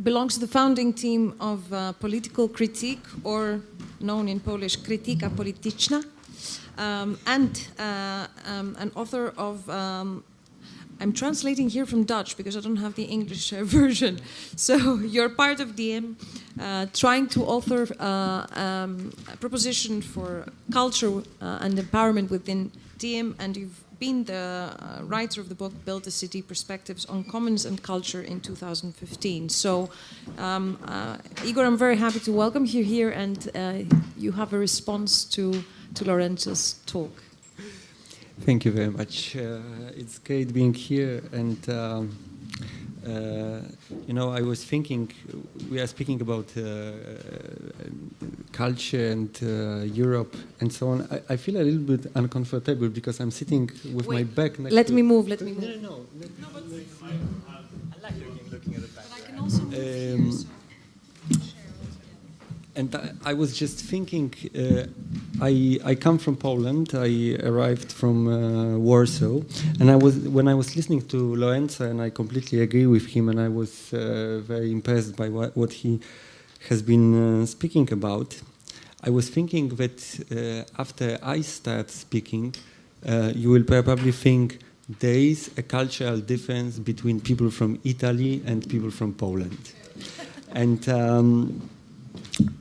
belongs to the founding team of Political Critique, or known in Polish, Krytyka Polityczna, and an author of, I'm translating here from Dutch because I don't have the English version. So you're part of DM, trying to author a proposition for culture and empowerment within DM, and you've been the writer of the book Build the City, Perspectives on Commons and Culture in 2015. So Igor, I'm very happy to welcome you here, and you have a response to Lorenzo's talk. Thank you very much. It's great being here, and you know, I was thinking, we are speaking about culture and Europe and so on. I feel a little bit uncomfortable because I'm sitting with my back next Let to... me move, let me move. No, but I like looking at the back. But I can also move here, so and I was just thinking, I come from Poland. I arrived from Warsaw, and when I was listening to Lorenzo, and I completely agree with him, and I was very impressed by what he has been speaking about. I was thinking that after I start speaking, you will probably think there is a cultural difference between people from Italy and people from Poland, and.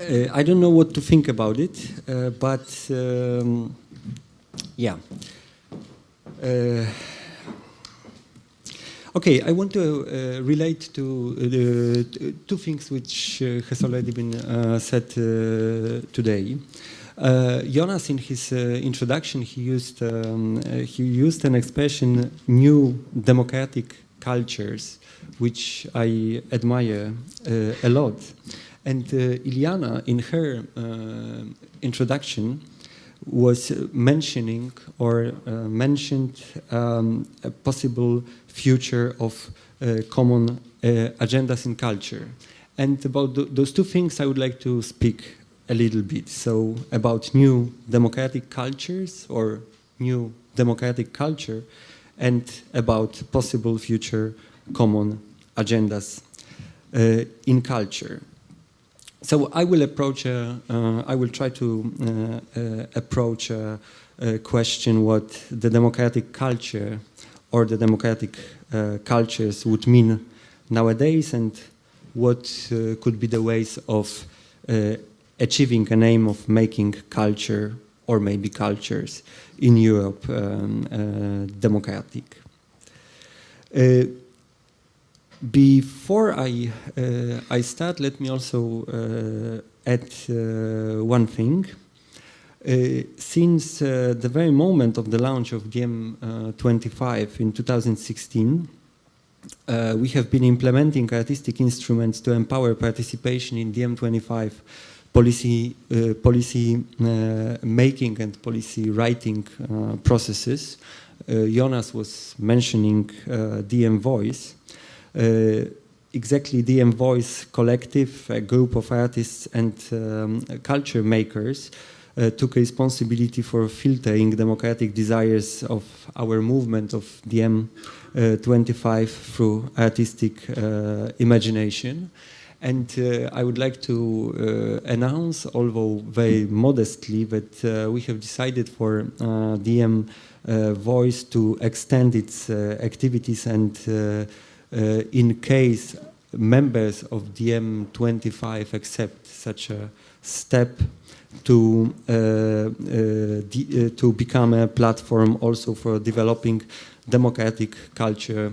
I don't know what to think about it, but yeah. Okay, I want to relate to two things which has already been said today. Jonas, in his introduction, he used an expression, new democratic cultures, which I admire a lot. And Iliana, in her introduction, was mentioning or mentioned a possible future of common agendas in culture. And about those two things, I would like to speak a little bit. So about new democratic cultures or new democratic culture, and about possible future common agendas in culture. So I will approach. I will try to approach a question: what the democratic culture or the democratic cultures would mean nowadays, and what could be the ways of achieving an aim of making culture or maybe cultures in Europe democratic. Before I start, let me also add one thing. Since the very moment of the launch of DM25 in 2016, we have been implementing artistic instruments to empower participation in DM25 policy making and policy writing processes. Jonas was mentioning DM Voice. Exactly, DM Voice Collective, a group of artists and culture makers, took responsibility for filtering democratic desires of our movement of DM25 through artistic imagination. And I would like to announce, although very modestly, that we have decided for DM Voice to extend its activities, and in case members of DM25 accept such a step, to become a platform also for developing democratic culture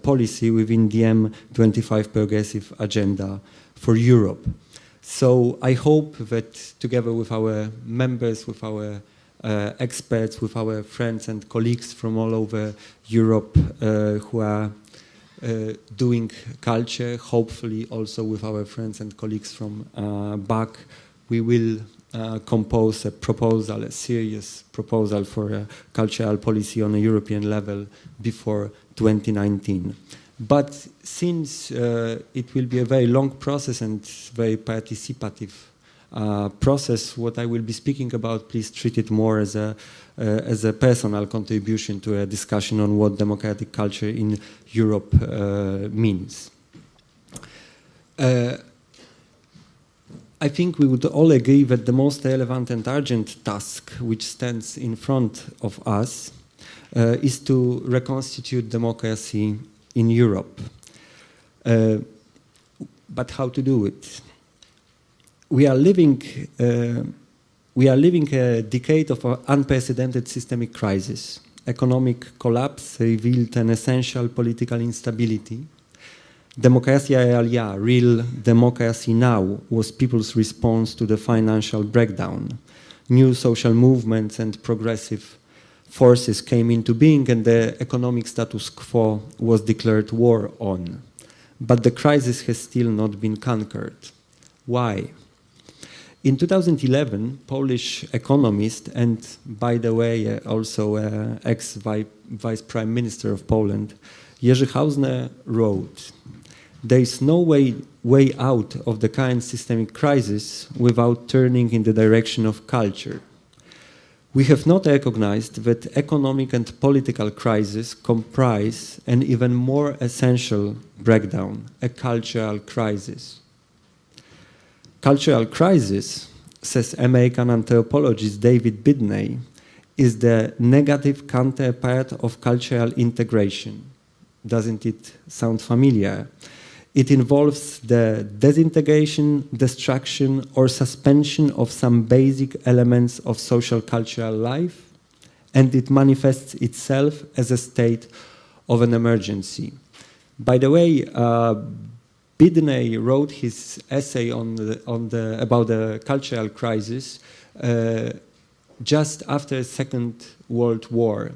policy within DM25 progressive agenda for Europe. So I hope that together with our members, with our experts, with our friends and colleagues from all over Europe who are doing culture, hopefully also with our friends and colleagues from back, we will compose a proposal, a serious proposal for a cultural policy on a European level before 2019. But since it will be a very long process and very participative process, what I will be speaking about, please treat it more as a personal contribution to a discussion on what democratic culture in Europe means. I think we would all agree that the most relevant and urgent task which stands in front of us is to reconstitute democracy in Europe. But how to do it? We are living a decade of unprecedented systemic crisis. Economic collapse revealed an essential political instability. Democratia realia, real democracy now, was people's response to the financial breakdown. New social movements and progressive forces came into being, and the economic status quo was declared war on. But the crisis has still not been conquered. Why? In 2011, Polish economist, and by the way, also ex-vice prime minister of Poland, Jerzy Hausner wrote, "There is no way out of the current systemic crisis without turning in the direction of culture. We have not recognized that economic and political crises comprise an even more essential breakdown, a cultural crisis." Cultural crisis, says American anthropologist David Bidney, is the negative counterpart of cultural integration. Doesn't it sound familiar? It involves the disintegration, destruction, or suspension of some basic elements of social cultural life, and it manifests itself as a state of an emergency. By the way, Bidney wrote his essay about the cultural crisis just after the Second World War.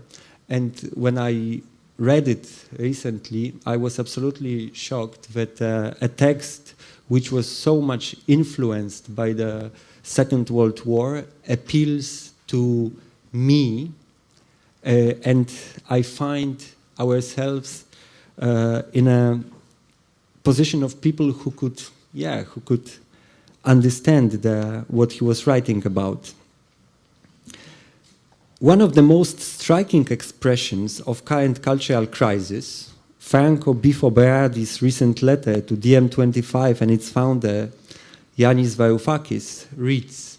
And when I read it recently, I was absolutely shocked that a text which was so much influenced by the Second World War appeals to me, and I find ourselves in a position of people who could understand what he was writing about. One of the most striking expressions of current cultural crisis, Franco Bifo Berardi's recent letter to DiEM25 and its founder, Yanis Varoufakis, reads,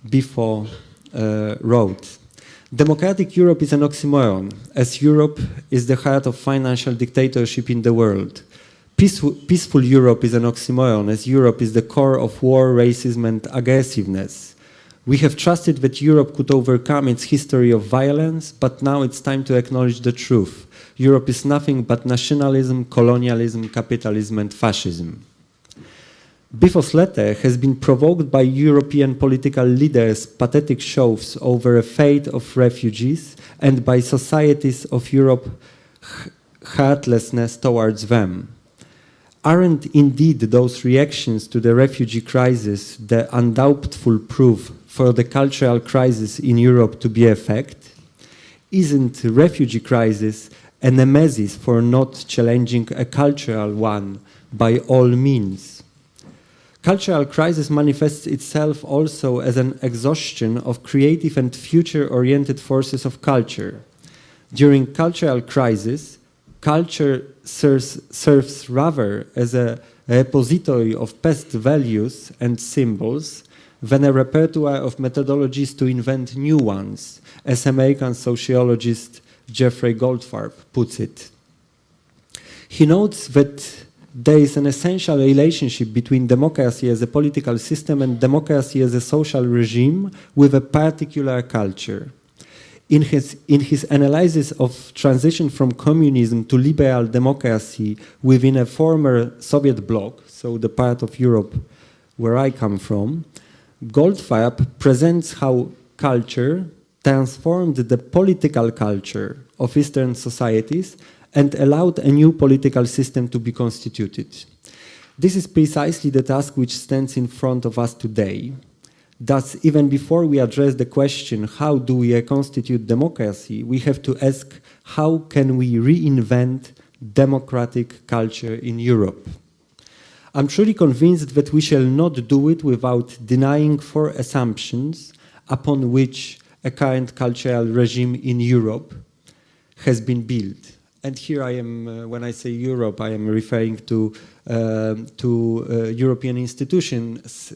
Bifo wrote, "Democratic Europe is an oxymoron, as Europe is the heart of financial dictatorship in the world. Peaceful Europe is an oxymoron, as Europe is the core of war, racism, and aggressiveness. We have trusted that Europe could overcome its history of violence, but now it's time to acknowledge the truth. Europe is nothing but nationalism, colonialism, capitalism, and fascism." Bifo's letter has been provoked by European political leaders' pathetic shows over the fate of refugees and by societies of Europe's heartlessness towards them. Aren't indeed those reactions to the refugee crisis the undoubtful proof for the cultural crisis in Europe to be a fact? Isn't the refugee crisis a nemesis for not challenging a cultural one by all means? Cultural crisis manifests itself also as an exhaustion of creative and future-oriented forces of culture. During cultural crisis, culture serves rather as a repository of past values and symbols than a repertoire of methodologies to invent new ones, as American sociologist Jeffrey Goldfarb puts it. He notes that there is an essential relationship between democracy as a political system and democracy as a social regime with a particular culture. In his analysis of transition from communism to liberal democracy within a former Soviet bloc, so the part of Europe where I come from, Goldfarb presents how culture transformed the political culture of Eastern societies and allowed a new political system to be constituted. This is precisely the task which stands in front of us today. Thus, even before we address the question, how do we reconstitute democracy, we have to ask, how can we reinvent democratic culture in Europe? I'm truly convinced that we shall not do it without denying four assumptions upon which a current cultural regime in Europe has been built. and here I am, when I say Europe, I am referring to European institutions,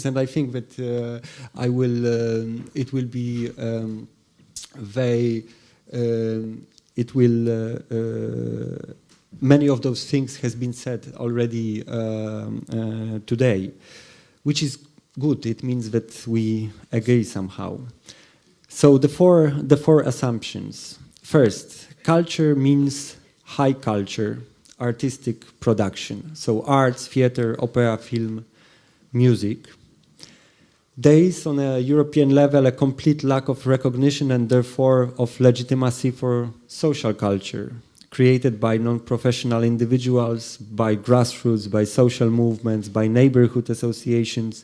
and I think that it will be many of those things has been said already today, which is good. It means that we agree somehow. So the four assumptions. First, culture means high culture, artistic production. So arts, theater, opera, film, music. There is on a European level a complete lack of recognition and therefore of legitimacy for social culture, created by non-professional individuals, by grassroots, by social movements, by neighborhood associations,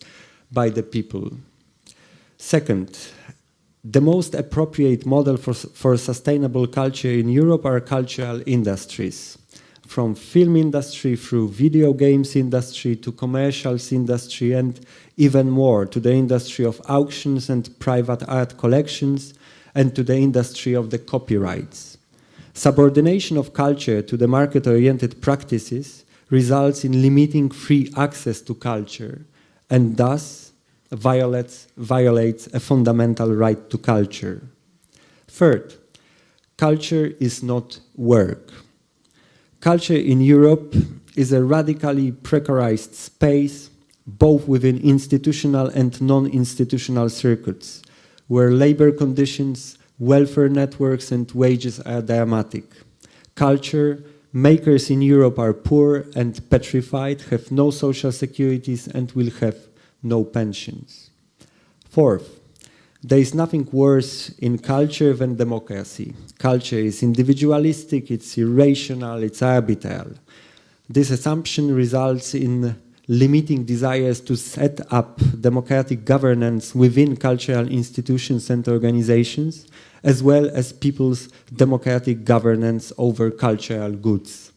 by the people. Second, the most appropriate model for sustainable culture in Europe are cultural industries. From film industry through video games industry to commercials industry and even more to the industry of auctions and private art collections and to the industry of the copyrights. Subordination of culture to the market-oriented practices results in limiting free access to culture and thus violates a fundamental right to culture. Third, culture is not work. Culture in Europe is a radically precarized space, both within institutional and non-institutional circuits, where labor conditions, welfare networks and wages are dramatic. Culture makers in Europe are poor and petrified, have no social securities and will have no pensions. Fourth, there is nothing worse in culture than democracy. Culture is individualistic, it's irrational, it's arbitrary. This assumption results in limiting desires to set up democratic governance within cultural institutions and organizations, as well as people's democratic governance over cultural goods.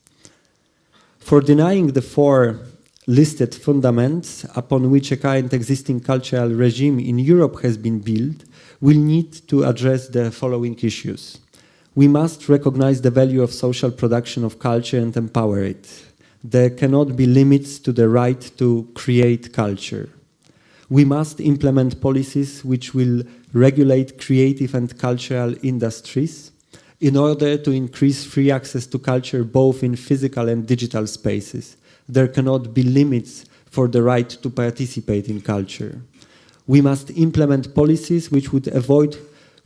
For denying the four listed fundaments upon which a current existing cultural regime in Europe has been built, we'll need to address the following issues. We must recognize the value of social production of culture and empower it. There cannot be limits to the right to create culture. We must implement policies which will regulate creative and cultural industries in order to increase free access to culture both in physical and digital spaces. There cannot be limits for the right to participate in culture. We must implement policies which would avoid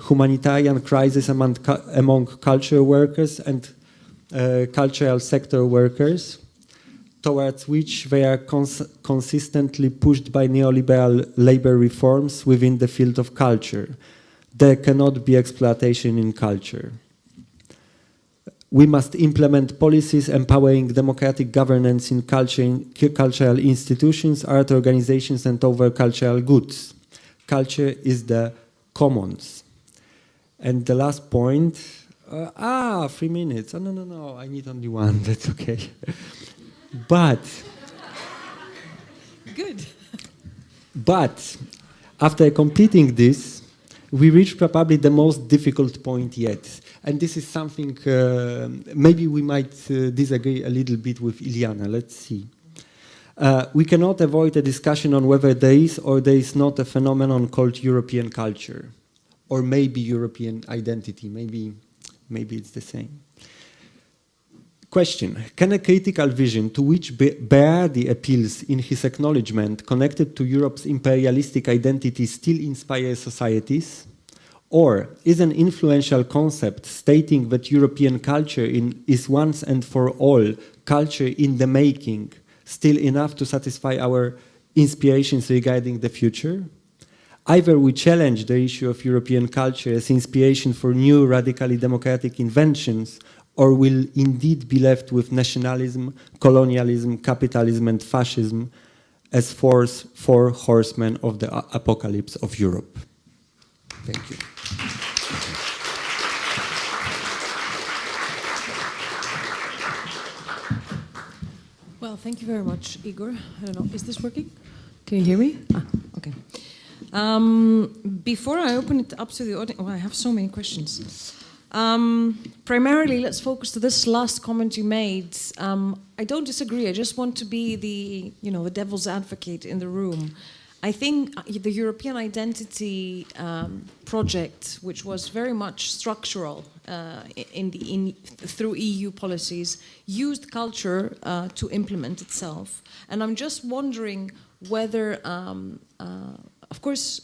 humanitarian crisis among culture workers and cultural sector workers, towards which they are consistently pushed by neoliberal labor reforms within the field of culture. There cannot be exploitation in culture. We must implement policies empowering democratic governance in cultural institutions, art organizations, and over cultural goods. Culture is the commons. And the last point, 3 minutes. Oh, no, I need only one, that's okay. But good. But after completing this, we reach probably the most difficult point yet. And this is something, maybe we might disagree a little bit with Iliana, let's see. We cannot avoid a discussion on whether there is or there is not a phenomenon called European culture, or maybe European identity, maybe it's the same. Question, can a critical vision to which Berardi appeals in his acknowledgement connected to Europe's imperialistic identity still inspire societies? Or is an influential concept stating that European culture is once and for all culture in the making still enough to satisfy our inspirations regarding the future? Either we challenge the issue of European culture as inspiration for new radically democratic inventions, or will indeed be left with nationalism, colonialism, capitalism and fascism as four horsemen of the apocalypse of Europe. Thank you. Well, thank you very much, Igor. I don't know, is this working? Can you hear me? Okay. Before I open it up to the audience, well, I have so many questions. Primarily, let's focus to this last comment you made. I don't disagree. I just want to be the devil's advocate in the room. I think the European identity project, which was very much structural through EU policies, used culture to implement itself. And I'm just wondering whether, of course,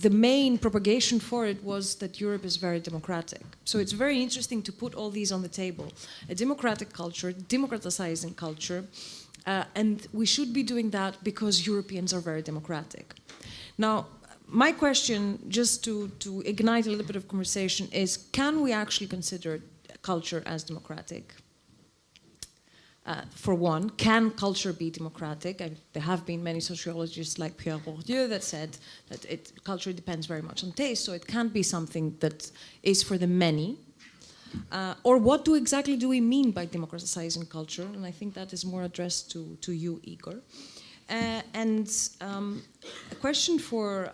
the main propagation for it was that Europe is very democratic. So it's very interesting to put all these on the table. A democratic culture, democratizing culture, and we should be doing that because Europeans are very democratic. Now, my question, just to ignite a little bit of conversation, is can we actually consider culture as democratic? For one, can culture be democratic? There have been many sociologists like Pierre Bourdieu that said that culture depends very much on taste, so it can't be something that is for the many. Or what exactly do we mean by democratizing culture? And I think that is more addressed to you, Igor. And a question for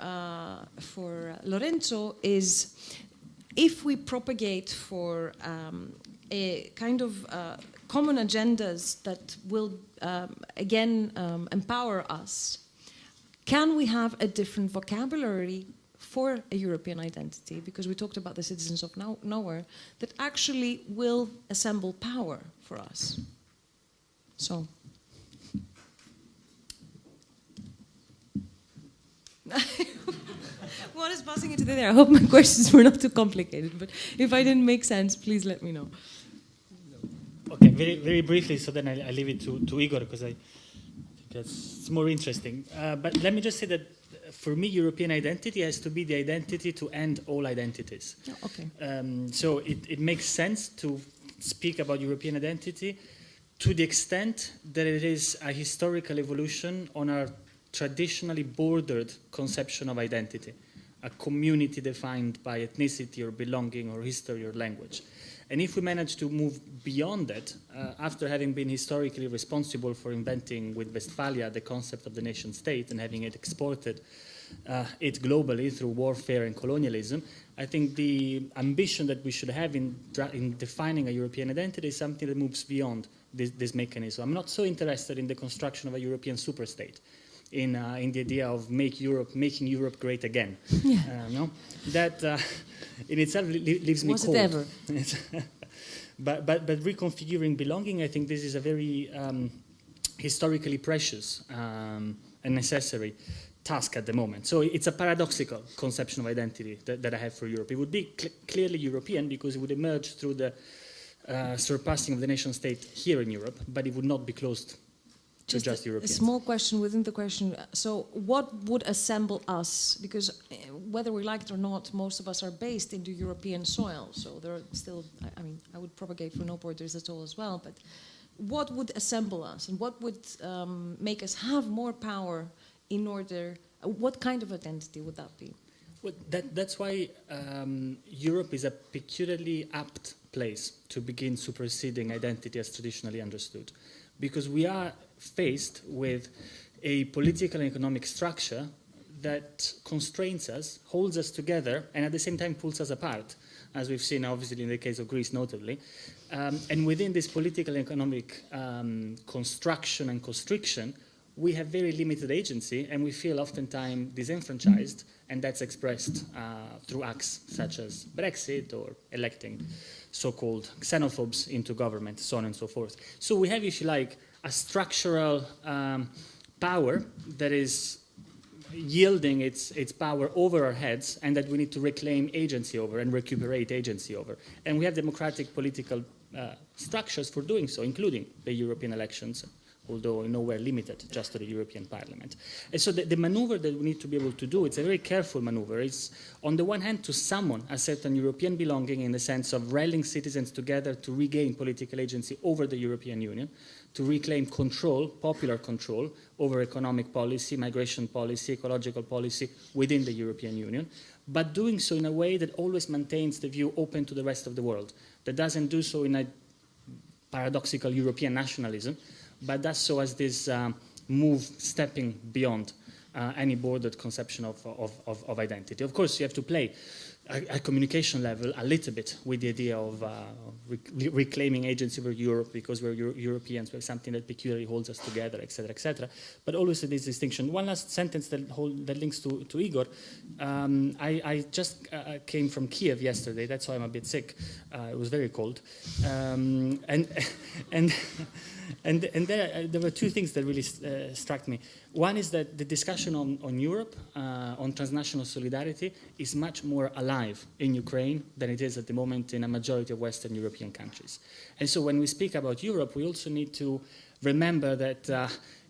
Lorenzo is, if we propagate for a kind of common agendas that will, again, empower us, can we have a different vocabulary for a European identity? Because we talked about the citizens of nowhere, that actually will assemble power for us. So. One is passing it to the other. I hope my questions were not too complicated, but if I didn't make sense, please let me know. Okay, very, very briefly, so then I leave it to Igor, because I think it's more interesting. But let me just say that for me, European identity has to be the identity to end all identities. Oh, okay. So it makes sense to speak about European identity to the extent that it is a historical evolution on our traditionally bordered conception of identity, a community defined by ethnicity or belonging or history or language. And if we manage to move beyond that, after having been historically responsible for inventing with Westphalia the concept of the nation state and having it exported it globally through warfare and colonialism, I think the ambition that we should have in defining a European identity is something that moves beyond this mechanism. I'm not so interested in the construction of a European superstate, in the idea of making Europe great again. Yeah. No? That in itself leaves me cold. Was it ever? but reconfiguring belonging, I think this is a very historically precious and necessary task at the moment. So it's a paradoxical conception of identity that I have for Europe. It would be clearly European because it would emerge through the surpassing of the nation state here in Europe, but it would not be closed just European. A small question within the question. So what would assemble us? Because whether we like it or not, most of us are based into European soil. So there are still, I mean, I would propagate for no borders at all as well. But what would assemble us? And what would make us have more power in order, what kind of identity would that be? Well, that's why Europe is a peculiarly apt place to begin superseding identity as traditionally understood. Because we are faced with a political and economic structure that constrains us, holds us together, and at the same time pulls us apart, as we've seen obviously in the case of Greece notably. And within this political and economic construction and constriction, we have very limited agency, and we feel oftentimes disenfranchised, and that's expressed through acts such as Brexit or electing so-called xenophobes into government, so on and so forth. So we have, if you like, a structural power that is yielding its power over our heads, and that we need to reclaim agency over and recuperate agency over. And we have democratic political structures for doing so, including the European elections, although nowhere limited just to the European Parliament. And so the maneuver that we need to be able to do, it's a very careful maneuver. It's, on the one hand, to summon a certain European belonging in the sense of rallying citizens together to regain political agency over the European Union, to reclaim control, popular control, over economic policy, migration policy, ecological policy within the European Union, but doing so in a way that always maintains the view open to the rest of the world, that doesn't do so in a paradoxical European nationalism, but does so as this move stepping beyond any bordered conception of identity. Of course, you have to play a communication level a little bit with the idea of reclaiming agency over Europe because we're Europeans, we're something that peculiarly holds us together, etc., etc. But always this distinction. One last sentence that links to Igor. I just came from Kiev yesterday. That's why I'm a bit sick. It was very cold, and there were two things that really struck me. One is that the discussion on Europe, on transnational solidarity, is much more alive in Ukraine than it is at the moment in a majority of Western European countries. And so when we speak about Europe, we also need to remember that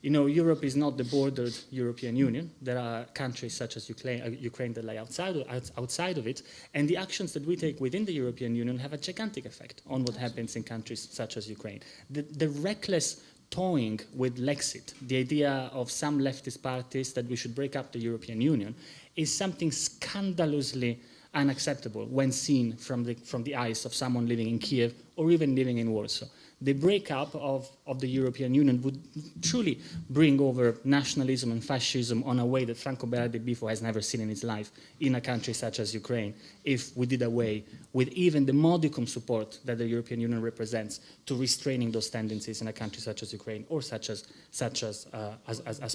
Europe is not the bordered European Union. There are countries such as Ukraine that lie outside of it, and the actions that we take within the European Union have a gigantic effect on what happens in countries such as Ukraine. The reckless toying with Lexit, the idea of some leftist parties that we should break up the European Union, is something scandalously unacceptable when seen from the eyes of someone living in Kiev or even living in Warsaw. The breakup of the European Union would truly bring over nationalism and fascism on a way that Franco Berardi has never seen in his life in a country such as Ukraine, if we did away with even the modicum support that the European Union represents to restraining those tendencies in a country such as Ukraine or such as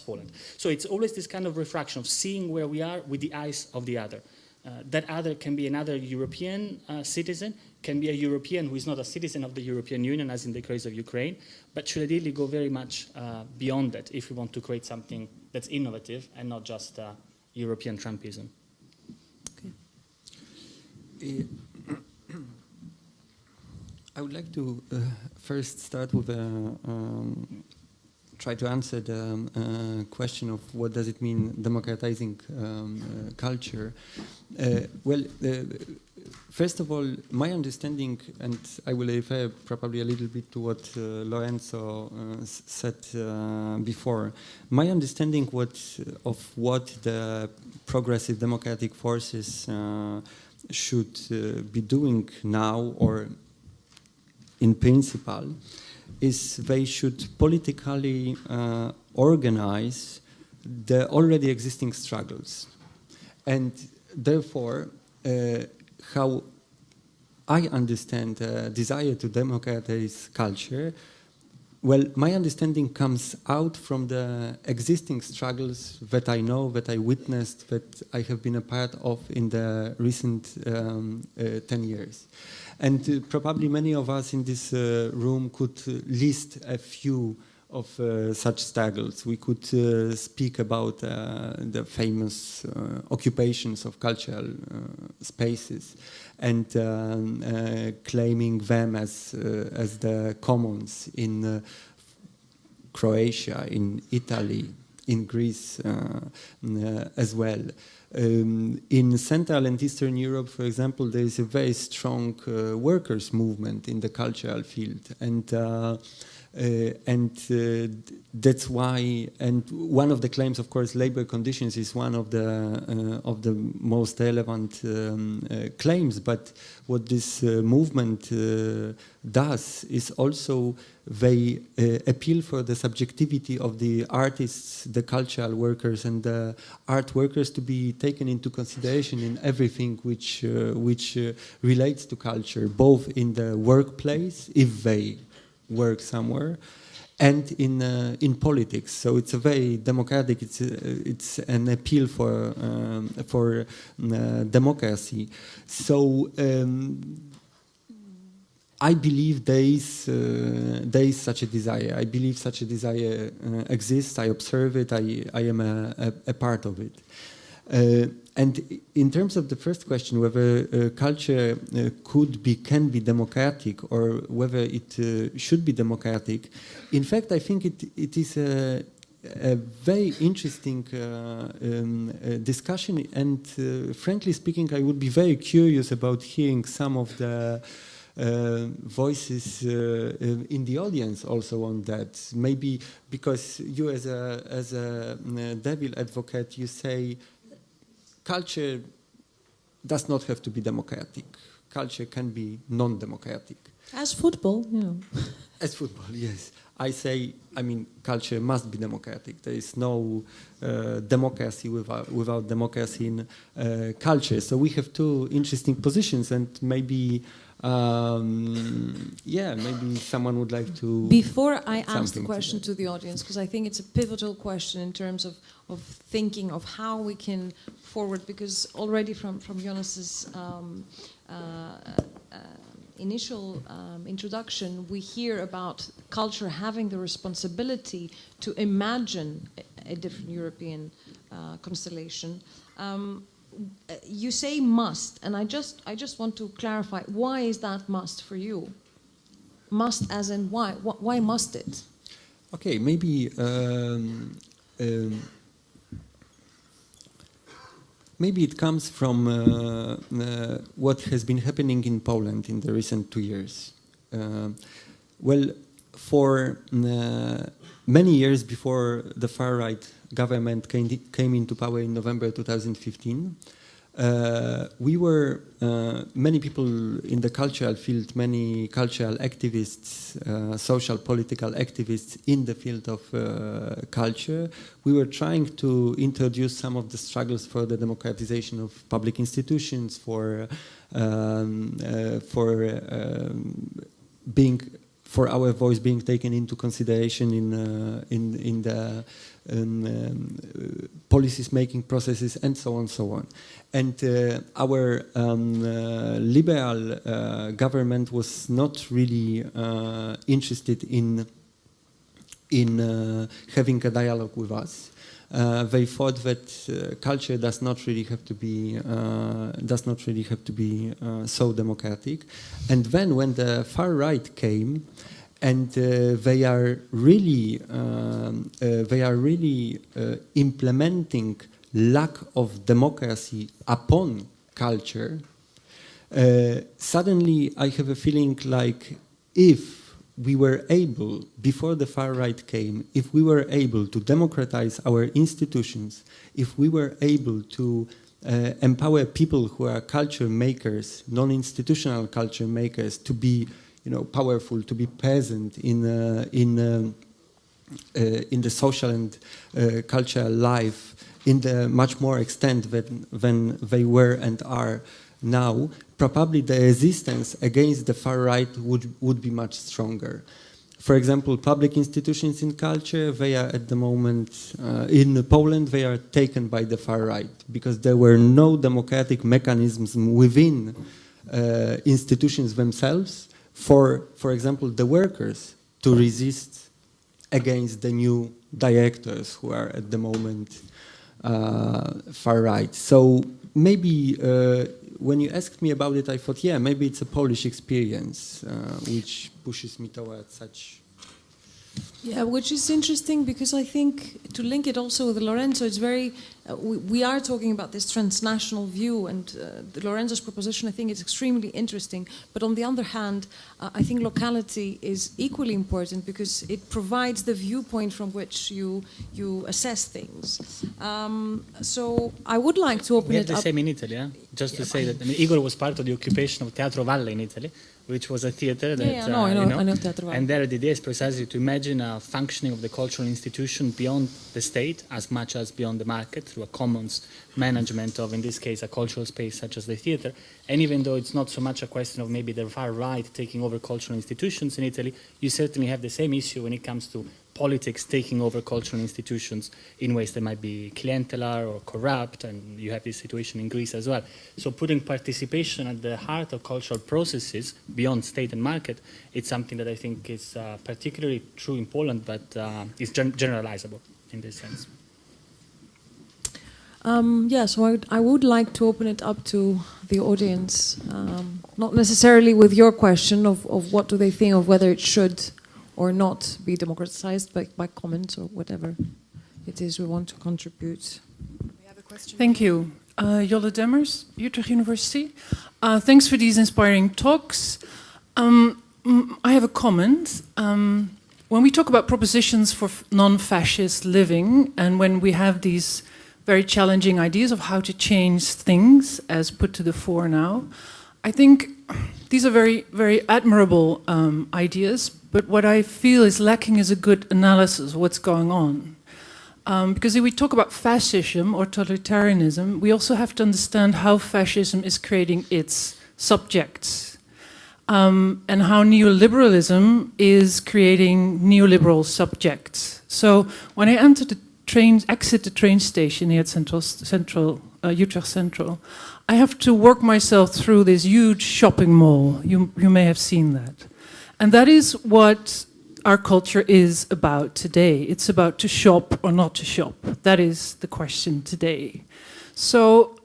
Poland. So it's always this kind of refraction of seeing where we are with the eyes of the other. That other can be another European citizen, can be a European who is not a citizen of the European Union, as in the case of Ukraine, but should ideally go very much beyond that if we want to create something that's innovative and not just European Trumpism. Okay. I would like to first start with try to answer the question of what does it mean democratizing culture. First of all, my understanding, and I will refer probably a little bit to what Lorenzo said before, my understanding of what the progressive democratic forces should be doing now, or in principle, is they should politically organize the already existing struggles. And therefore, how I understand the desire to democratize culture, well, my understanding comes out from the existing struggles that I know, that I witnessed, that I have been a part of in the recent 10 years. And probably many of us in this room could list a few of such struggles. We could speak about the famous occupations of cultural spaces and claiming them as the commons in Croatia, in Italy, in Greece as well. In Central and Eastern Europe, for example, there is a very strong workers' movement in the cultural field, and that's why. And one of the claims, of course, labor conditions is one of the most relevant claims. But what this movement does is also they appeal for the subjectivity of the artists, the cultural workers, and the art workers to be taken into consideration in everything which relates to culture, both in the workplace, if they work somewhere, and in politics. So it's a very democratic. It's an appeal for democracy. So. I believe there is such a desire. I believe such a desire exists. I observe it. I am a part of it. And in terms of the first question, whether culture can be democratic, or whether it should be democratic, in fact, I think it is a very interesting discussion. And frankly speaking, I would be very curious about hearing some of the voices in the audience also on that. Maybe because you as a devil advocate, you say culture does not have to be democratic. Culture can be non-democratic. As football, As football, yes. I say, I mean, culture must be democratic. There is no democracy without democracy in culture. So we have two interesting positions, and maybe, maybe someone would like to. Before I ask the question to the audience, because I think it's a pivotal question in terms of thinking of how we can forward, because already from Jonas's initial introduction, we hear about culture having the responsibility to imagine a different European constellation. You say must, and I just want to clarify, why is that must for you? Must as in why? Why must it? Okay, maybe maybe it comes from what has been happening in Poland in the recent 2 years. Well, for many years before the far-right government came into power in November 2015, we were, many people in the cultural field, many cultural activists, social political activists in the field of culture, we were trying to introduce some of the struggles for the democratization of public institutions, for our voice being taken into consideration in the policies making processes, and so on, so on. And our liberal government was not really interested in having a dialogue with us. They thought that culture does not really have to be so democratic. And then when the far right came, and they are really implementing lack of democracy upon culture, suddenly I have a feeling like if we were able, before the far right came, if we were able to democratize our institutions, if we were able to empower people who are culture makers, non-institutional culture makers, to be powerful, to be present in the social and cultural life in the much more extent than they were and are now, probably the resistance against the far right would be much stronger. For example, public institutions in culture, they are at the moment, in Poland, they are taken by the far right because there were no democratic mechanisms within institutions themselves for example, the workers to resist against the new directors who are at the moment far right. So maybe when you asked me about it, I thought, yeah, maybe it's a Polish experience which pushes me towards such. Yeah, which is interesting because I think to link it also with Lorenzo, it's very, we are talking about this transnational view, and Lorenzo's proposition I think is extremely interesting, but on the other hand, I think locality is equally important because it provides the viewpoint from which you assess things. So I would like to open it up. We have the same in Italy, yeah? Just to say that, I mean, Igor was part of the occupation of Teatro Valle in Italy, which was a theater that, I know Teatro Valle. And there the idea is precisely to imagine a functioning of the cultural institution beyond the state as much as beyond the market through a commons management of, in this case, a cultural space such as the theater. And even though it's not so much a question of maybe the far right taking over cultural institutions in Italy, you certainly have the same issue when it comes to politics taking over cultural institutions in ways that might be clientelar or corrupt, and you have this situation in Greece as well. So putting participation at the heart of cultural processes beyond state and market, it's something that I think is particularly true in Poland, but is generalizable in this sense. So I would like to open it up to the audience, not necessarily with your question of what do they think of whether it should or not be democratized, by comments or whatever it is we want to contribute. We have a question. Thank you. Jolle Demmers, Utrecht University. Thanks for these inspiring talks. I have a comment. When we talk about propositions for non-fascist living, and when we have these very challenging ideas of how to change things as put to the fore now, I think these are very, very admirable ideas, but what I feel is lacking is a good analysis of what's going on. Because if we talk about fascism or totalitarianism, we also have to understand how fascism is creating its subjects, and how neoliberalism is creating neoliberal subjects. So when I exit the train station here at Utrecht Central, I have to work myself through this huge shopping mall. You may have seen that. And that is what our culture is about today. It's about to shop or not to shop. That is the question today. So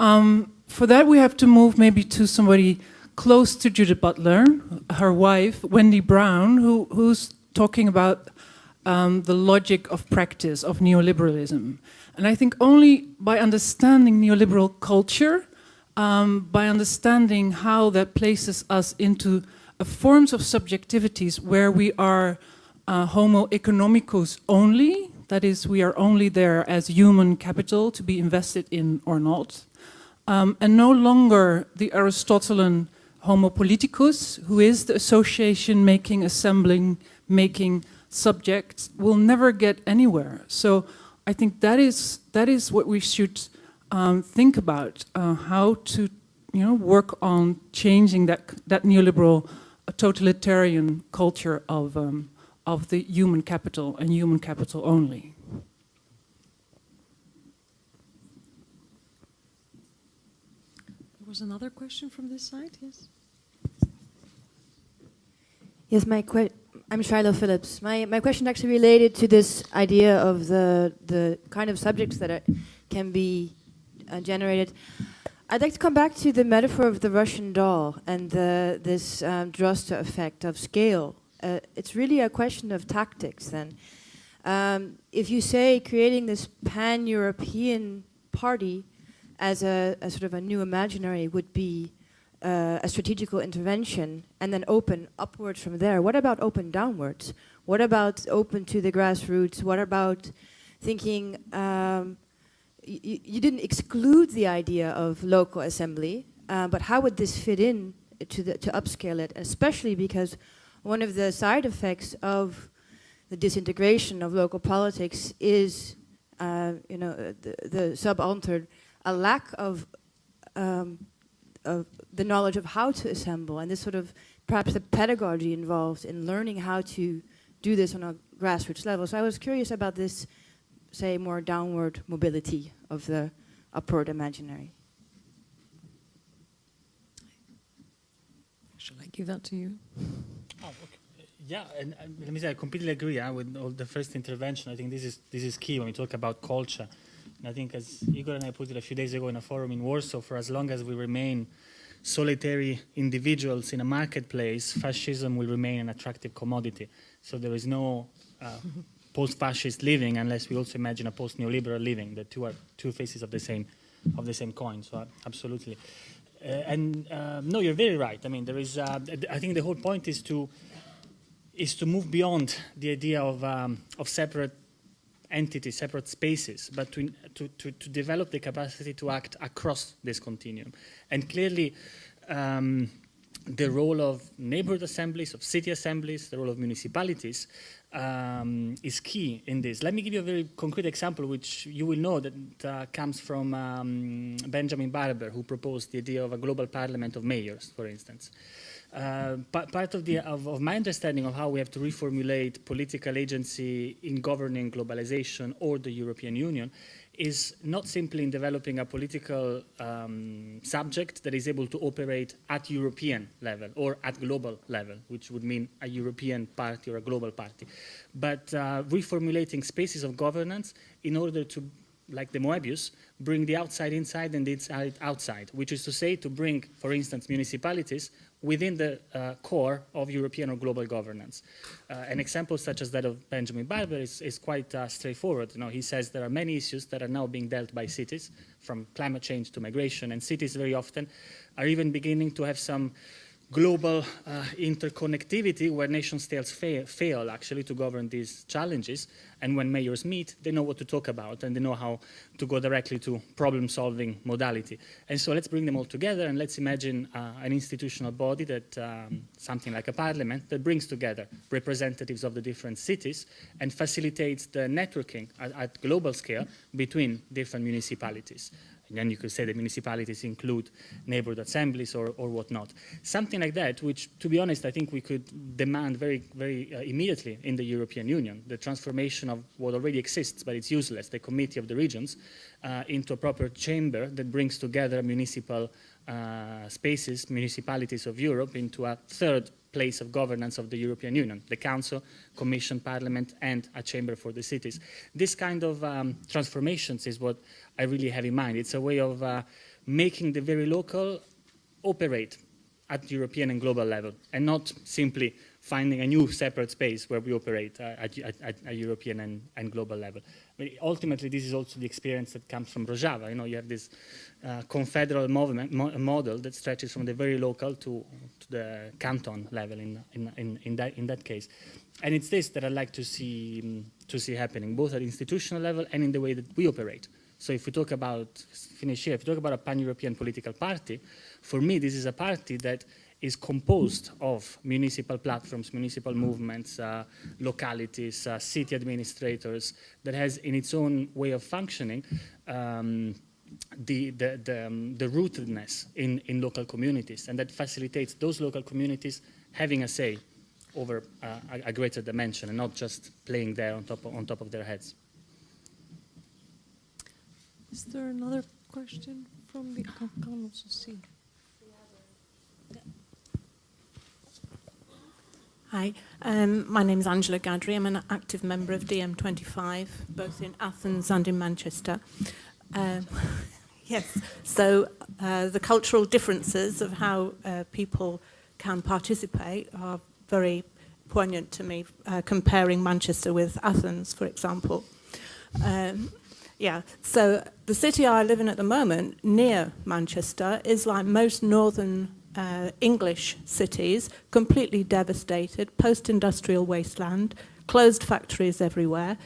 for that we have to move maybe to somebody close to Judith Butler, her wife, Wendy Brown, who's talking about the logic of practice of neoliberalism. And I think only by understanding neoliberal culture, by understanding how that places us into forms of subjectivities where we are homo economicus only, that is, we are only there as human capital to be invested in or not, and no longer the Aristotelian homo politicus, who is the association making, assembling, making subjects, will never get anywhere. So I think that is what we should think about, how to work on changing that neoliberal totalitarian culture of the human capital and human capital only. There was another question from this side, yes? Yes, I'm Shiloh Phillips. My question actually related to this idea of the kind of subjects that can be generated. I'd like to come back to the metaphor of the Russian doll and this Droste effect of scale. It's really a question of tactics then. If you say creating this pan-European party as a sort of a new imaginary would be a strategical intervention and then open upwards from there, what about open downwards? What about open to the grassroots? What about thinking, you didn't exclude the idea of local assembly, but how would this fit in to upscale it, especially because one of the side effects of the disintegration of local politics is, the subaltern, a lack of the knowledge of how to assemble, and this sort of perhaps the pedagogy involved in learning how to do this on a grassroots level. So I was curious about this, say, more downward mobility of the upward imaginary. Shall I give that to you? Oh, okay. Yeah, and let me say I completely agree with all the first intervention. I think this is key when we talk about culture. And I think, as Igor and I put it a few days ago in a forum in Warsaw, for as long as we remain solitary individuals in a marketplace, fascism will remain an attractive commodity. So there is no post-fascist living unless we also imagine a post-neoliberal living. The two are two faces of the same coin. So absolutely. No, you're very right. I mean, there is. I think the whole point is to move beyond the idea of separate entities, separate spaces, but to develop the capacity to act across this continuum. And clearly, the role of neighborhood assemblies, of city assemblies, the role of municipalities is key in this. Let me give you a very concrete example, which you will know that comes from Benjamin Barber, who proposed the idea of a global parliament of mayors, for instance. Part of my understanding of how we have to reformulate political agency in governing globalization or the European Union is not simply in developing a political subject that is able to operate at European level or at global level, which would mean a European party or a global party, but reformulating spaces of governance in order to, like the Moebius, bring the outside inside and the inside outside, which is to say to bring, for instance, municipalities within the core of European or global governance. An example such as that of Benjamin Barber is quite straightforward. You know, he says there are many issues that are now being dealt by cities, from climate change to migration, and cities very often are even beginning to have some global interconnectivity where nation states fail actually to govern these challenges. And when mayors meet, they know what to talk about and they know how to go directly to problem-solving modality. And so let's bring them all together and let's imagine an institutional body that, something like a parliament, that brings together representatives of the different cities and facilitates the networking at global scale between different municipalities. And then you could say that municipalities include neighborhood assemblies or whatnot. Something like that, which, to be honest, I think we could demand very immediately in the European Union, the transformation of what already exists, but it's useless, the Committee of the Regions, into a proper chamber that brings together municipal spaces, municipalities of Europe, into a third place of governance of the European Union, the Council, Commission, Parliament, and a chamber for the cities. This kind of transformations is what I really have in mind. It's a way of making the very local operate at European and global level, and not simply finding a new separate space where we operate at a European and global level. I mean, ultimately, this is also the experience that comes from Rojava. You know, you have this confederal model that stretches from the very local to the canton level in that case. And it's this that I'd like to see happening, both at institutional level and in the way that we operate. So if we talk about, finish here, if we talk about a pan-European political party, for me, this is a party that is composed of municipal platforms, municipal movements, localities, city administrators, that has in its own way of functioning the rootedness in local communities, and that facilitates those local communities having a say over a greater dimension and not just playing there on top of their heads. Is there another question from the? I can't also see. Hi, my name is Angela Gadri. I'm an active member of DM25, both in Athens and in Manchester. Yes, so the cultural differences of how people can participate are very poignant to me, comparing Manchester with Athens, for example. Yeah, so the city I live in at the moment, near Manchester, is like most northern English cities, completely devastated, post-industrial wasteland, closed factories everywhere,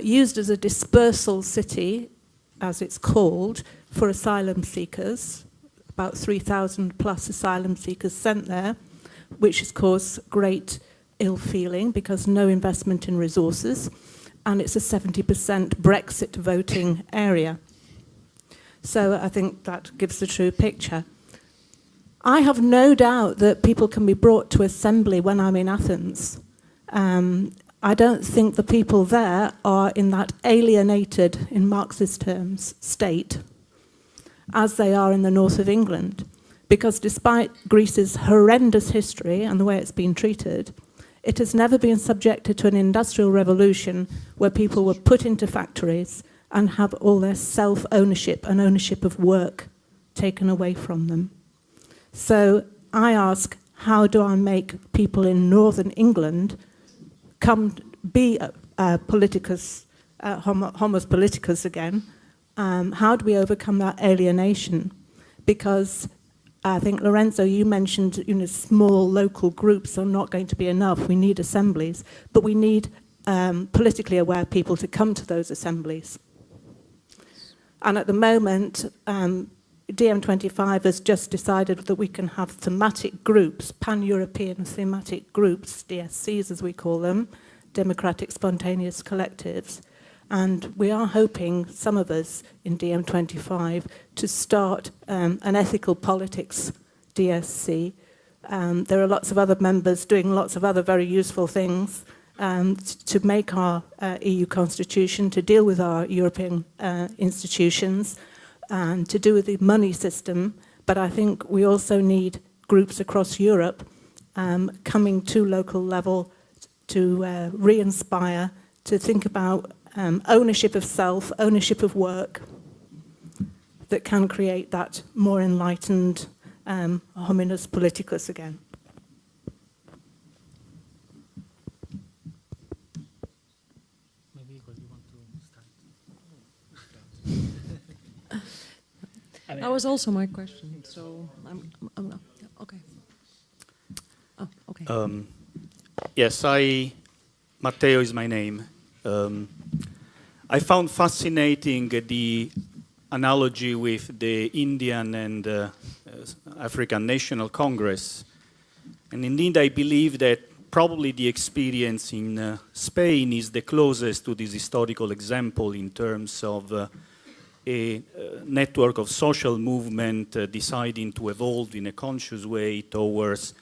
used as a dispersal city, as it's called, for asylum seekers, about 3,000 plus asylum seekers sent there, which has caused great ill feeling because no investment in resources, and it's a 70% Brexit voting area. So I think that gives the true picture. I have no doubt that people can be brought to assembly when I'm in Athens. I don't think the people there are in that alienated, in Marxist terms, state, as they are in the north of England. Because despite Greece's horrendous history and the way it's been treated, it has never been subjected to an industrial revolution where people were put into factories and have all their self-ownership and ownership of work taken away from them. So I ask, how do I make people in northern England come be politicus, homos politicus again? How do we overcome that alienation? Because I think, Lorenzo, you mentioned, small local groups are not going to be enough. We need assemblies, but we need politically aware people to come to those assemblies. And at the moment, DM25 has just decided that we can have thematic groups, pan-European thematic groups, DSCs as we call them, democratic spontaneous collectives. And we are hoping, some of us in DM25, to start an ethical politics DSC. There are lots of other members doing lots of other very useful things to make our EU constitution, to deal with our European institutions, and to do with the money system. But I think we also need groups across Europe coming to local level to re-inspire, to think about ownership of self, ownership of work, that can create that more enlightened hominus politicus again. Maybe Igor, you want to start? That was also my question, so I'm not, okay. Yes, Matteo is my name. I found fascinating the analogy with the Indian and African National Congress. And indeed, I believe that probably the experience in Spain is the closest to this historical example in terms of a network of social movement deciding to evolve in a conscious way towards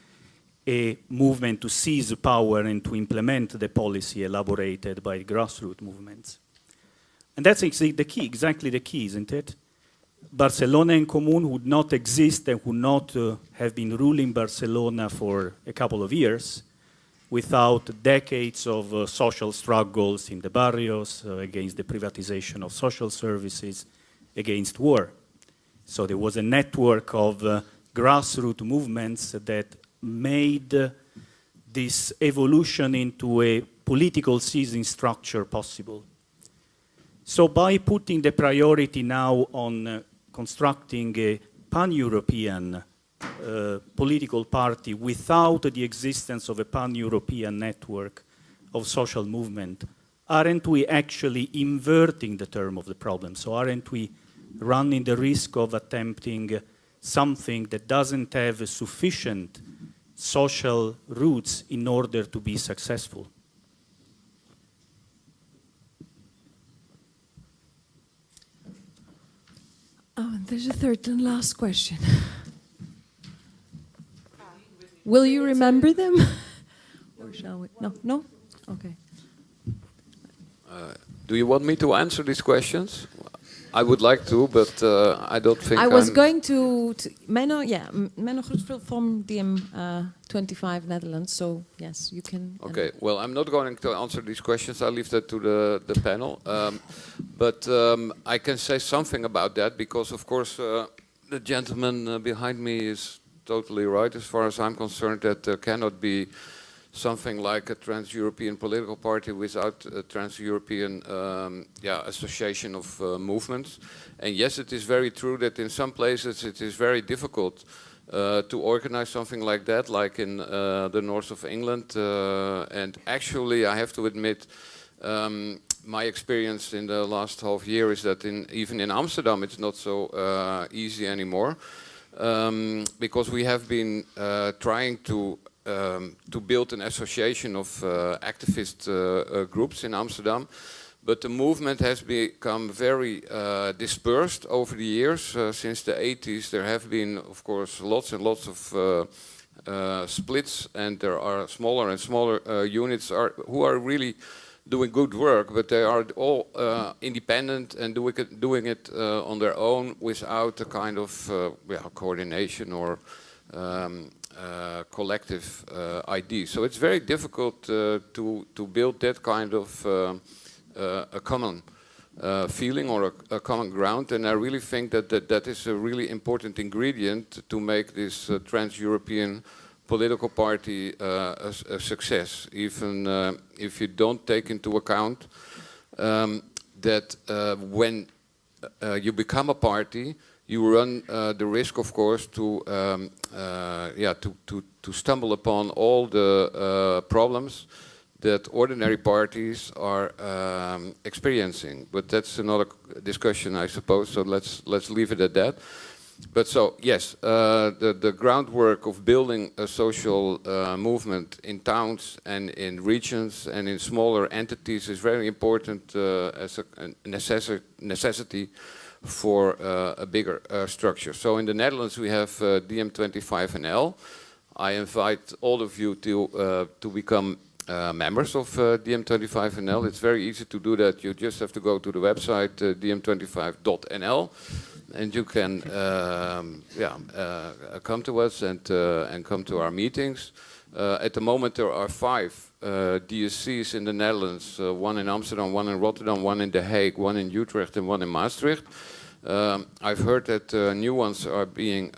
a movement to seize power and to implement the policy elaborated by grassroots movements. And that's exactly the key, isn't it? Barcelona en Común would not exist and would not have been ruling Barcelona for a couple of years without decades of social struggles in the barrios, against the privatization of social services, against war. So there was a network of grassroots movements that made this evolution into a political seizing structure possible. So by putting the priority now on constructing a pan-European political party without the existence of a pan-European network of social movement, aren't we actually inverting the term of the problem? So aren't we running the risk of attempting something that doesn't have sufficient social roots in order to be successful? Oh, and there's a third and last question. Will you remember them? Or shall we? No? No? Okay. Do you want me to answer these questions? I would like to, but I don't think I was going to Menno, Menno Groesveld from DM25 Netherlands, so yes, you can. Okay, well, I'm not going to answer these questions. I'll leave that to the panel. But I can say something about that because, of course, the gentleman behind me is totally right as far as I'm concerned that there cannot be something like a trans-European political party without a trans-European association of movements. And yes, it is very true that in some places it is very difficult to organize something like that, like in the north of England. And actually, I have to admit, my experience in the last half year is that even in Amsterdam it's not so easy anymore. Because we have been trying to build an association of activist groups in Amsterdam, but the movement has become very dispersed over the years. Since the 80s there have been, of course, lots and lots of splits, and there are smaller and smaller units who are really doing good work, but they are all independent and doing it on their own without a kind of coordination or collective ID. So it's very difficult to build that kind of a common feeling or a common ground, and I really think that is a really important ingredient to make this trans-European political party a success, even if you don't take into account that when you become a party, you run the risk, of course, to stumble upon all the problems that ordinary parties are experiencing. But that's another discussion, I suppose. So let's leave it at that. But so yes, the groundwork of building a social movement in towns and in regions and in smaller entities is very important as a necessity for a bigger structure. So in the Netherlands we have DM25NL. I invite all of you to become members of DM25NL. It's very easy to do that. You just have to go to the website dm25.nl. And you can come to us and come to our meetings. At the moment there are 5 DSC's in the Netherlands, 1 in Amsterdam, 1 in Rotterdam, 1 in The Hague, 1 in Utrecht and 1 in Maastricht. I've heard that new ones are being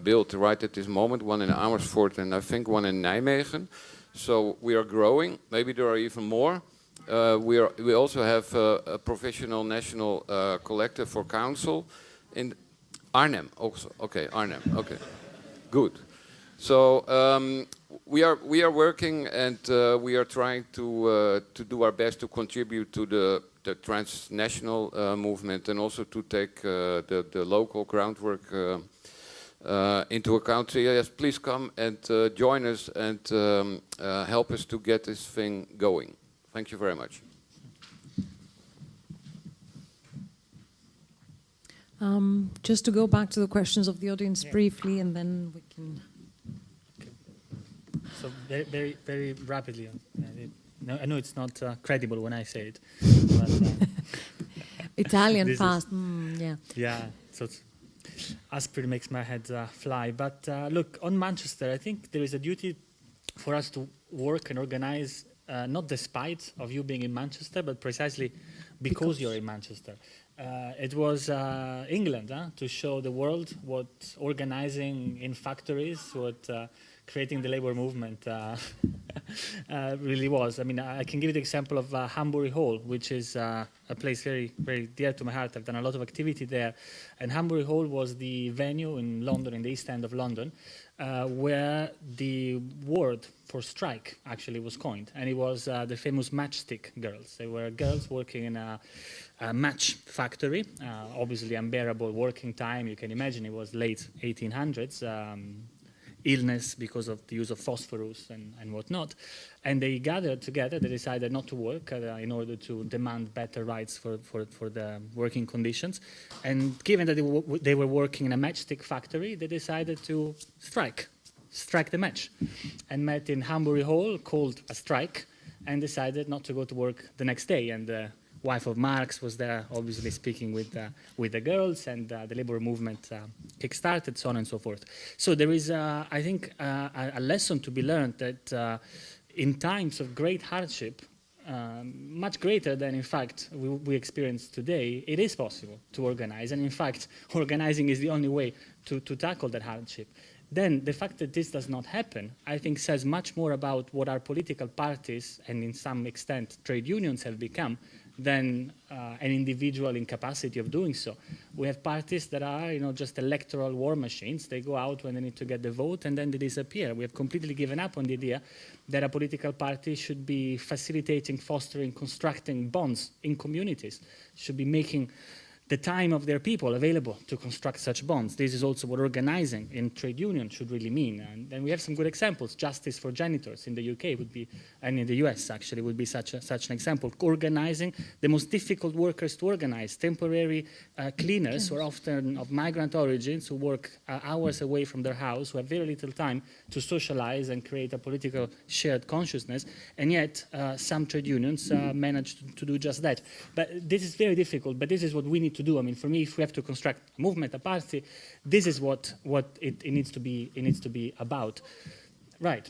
built right at this moment, 1 in Amersfoort and I think 1 in Nijmegen. So we are growing, maybe there are even more. We also have a professional national collective for council in Arnhem also. Okay, Arnhem. Okay, good. So we are working, and we are trying to do our best to contribute to the transnational movement, and also to take the local groundwork into account. So yes, please come and join us and help us to get this thing going. Thank you very much. Just to go back to the questions of the audience briefly, and then we can... So very, very rapidly. No, I know it's not credible when I say it. But, Italian fast, yeah. Yeah, so aspirin makes my head fly. But look, on Manchester, I think there is a duty for us to work and organize, not despite of you being in Manchester, but precisely because you're in Manchester. It was England to show the world what organizing in factories, what creating the labor movement really was. I mean, I can give you the example of Hamburg Hall, which is a place very, very dear to my heart. I've done a lot of activity there. And Hamburg Hall was the venue in London, in the East End of London, where the word for strike actually was coined. And it was the famous matchstick girls. They were girls working in a match factory, obviously unbearable working time. You can imagine it was late 1800s. Illness because of the use of phosphorus and whatnot. And they gathered together, they decided not to work in order to demand better rights for the working conditions. And given that they were working in a matchstick factory, they decided to strike the match. And met in Hamburg Hall, called a strike, and decided not to go to work the next day. And the wife of Marx was there, obviously speaking with the girls, and the labor movement kick-started, so on and so forth. So there is, I think, a lesson to be learned that in times of great hardship, much greater than, in fact, we experience today, it is possible to organize. And in fact, organizing is the only way to tackle that hardship. Then the fact that this does not happen, I think, says much more about what our political parties, and in some extent trade unions, have become, than an individual incapacity of doing so. We have parties that are, just electoral war machines. They go out when they need to get the vote, and then they disappear. We have completely given up on the idea that a political party should be facilitating, fostering, constructing bonds in communities, should be making the time of their people available to construct such bonds. This is also what organizing in trade unions should really mean. And we have some good examples. Justice for janitors in the UK would be, and in the US actually, would be such an example. Organizing the most difficult workers to organize, temporary cleaners who are often of migrant origins, who work hours away from their house, who have very little time to socialize and create a political shared consciousness. And yet some trade unions manage to do just that. But this is very difficult, but this is what we need to do. I mean, for me, if we have to construct a movement, a party, this is what it needs to be. It needs to be about, right?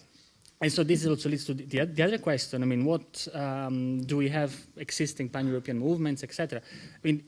And so this also leads to the other question. I mean, what do we have existing pan-European movements, etc.? I mean,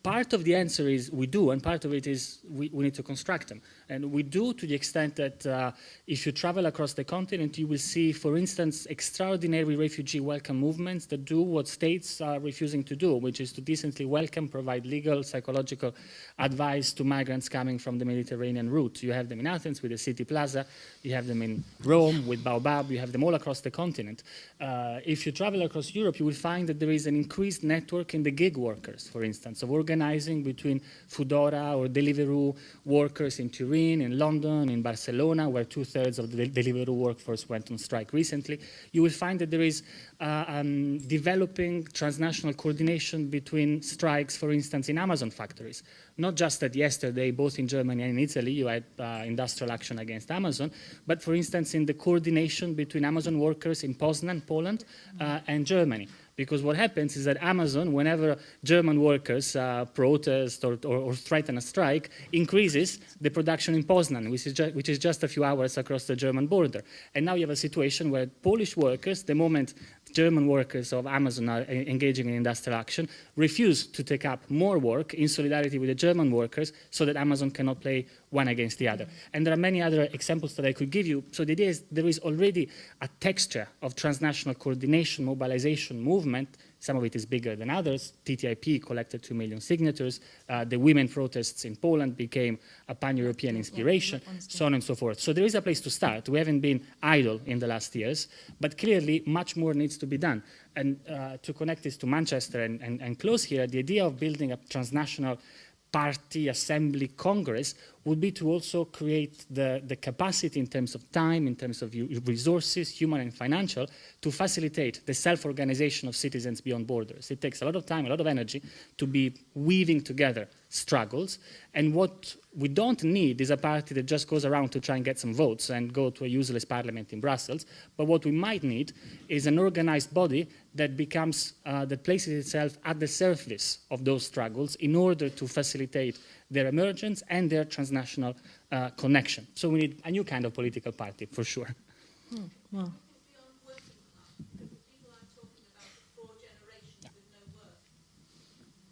part of the answer is we do, and part of it is we need to construct them. And we do to the extent that if you travel across the continent, you will see, for instance, extraordinary refugee welcome movements that do what states are refusing to do, which is to decently welcome, provide legal, psychological advice to migrants coming from the Mediterranean route. You have them in Athens with the City Plaza, you have them in Rome with Baobab, you have them all across the continent. If you travel across Europe, you will find that there is an increased network in the gig workers, for instance, of organizing between Foodora or Deliveroo workers in Turin, in London, in Barcelona, where 2/3 of the Deliveroo workforce went on strike recently. You will find that there is developing transnational coordination between strikes, for instance, in Amazon factories. Not just that yesterday, both in Germany and in Italy, you had industrial action against Amazon, but for instance, in the coordination between Amazon workers in Poznan, Poland, and Germany. Because what happens is that Amazon, whenever German workers protest or threaten a strike, increases the production in Poznan, which is just a few hours across the German border. And now you have a situation where Polish workers, the moment German workers of Amazon are engaging in industrial action, refuse to take up more work in solidarity with the German workers so that Amazon cannot play one against the other. And there are many other examples that I could give you. So the idea is there is already a texture of transnational coordination, mobilization, movement some of it is bigger than others. TTIP collected 2 million signatures. The women protests in Poland became a pan-European inspiration, so on and so forth. So there is a place to start. We haven't been idle in the last years, but clearly much more needs to be done. And to connect this to Manchester and close here, the idea of building a transnational party, assembly, congress would be to also create the capacity in terms of time, in terms of resources, human and financial, to facilitate the self-organization of citizens beyond borders. It takes a lot of time, a lot of energy to be weaving together struggles. And what we don't need is a party that just goes around to try and get some votes and go to a useless parliament in Brussels. But what we might need is an organized body that becomes, that places itself at the surface of those struggles in order to facilitate their emergence and their transnational connection. So we need a new kind of political party, for sure. Wow.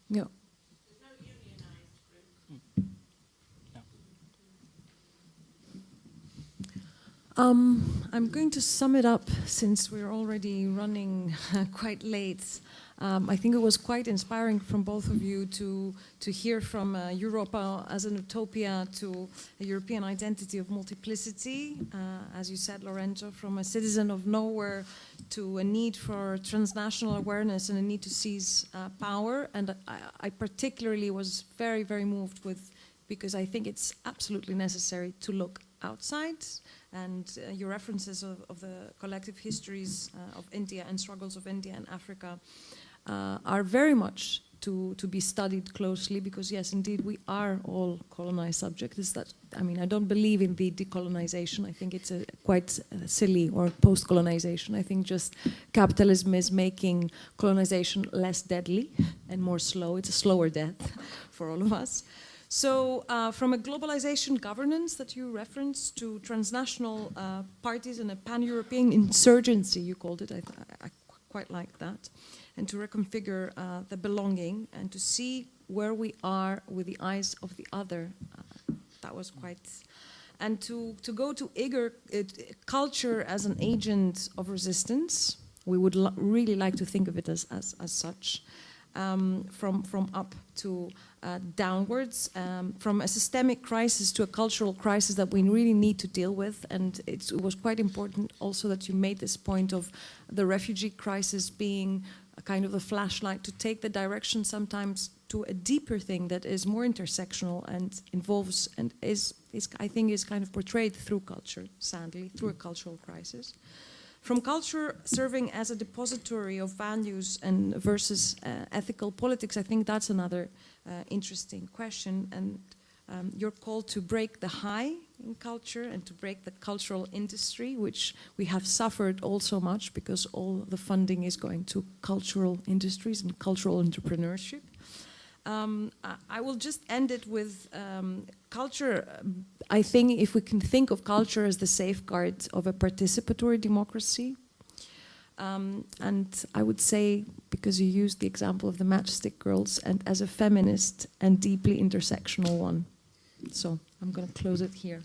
Yeah. I'm going to sum it up since we're already running quite late. I think it was quite inspiring from both of you to hear from Europa as an utopia to a European identity of multiplicity. As you said, Lorenzo, from a citizen of nowhere to a need for transnational awareness and a need to seize power. And I particularly was very, very moved with, because I think it's absolutely necessary to look outside. And your references of the collective histories of India and struggles of India and Africa are very much to be studied closely, because yes, indeed, we are all colonized subjects. I mean, I don't believe in the decolonization. I think it's quite silly, or post-colonization. I think just capitalism is making colonization less deadly and more slow. It's a slower death for all of us. So from a globalization governance that you referenced to transnational parties and a pan-European insurgency, you called it, I quite like that, and to reconfigure the belonging and to see where we are with the eyes of the other. That was quite... And to go to Igor, culture as an agent of resistance, we would really like to think of it as such, from up to downwards, from a systemic crisis to a cultural crisis that we really need to deal with. And it was quite important also that you made this point of the refugee crisis being a kind of a flashlight to take the direction sometimes to a deeper thing that is more intersectional and involves and is I think is kind of portrayed through culture, sadly, through a cultural crisis. From culture serving as a depository of values and versus ethical politics, I think that's another interesting question. And your call to break the high in culture and to break the cultural industry, which we have suffered all so much because all the funding is going to cultural industries and cultural entrepreneurship. I will just end it with culture. I think if we can think of culture as the safeguard of a participatory democracy, and I would say, because you used the example of the Matchstick Girls, and as a feminist and deeply intersectional one. So I'm going to close it here.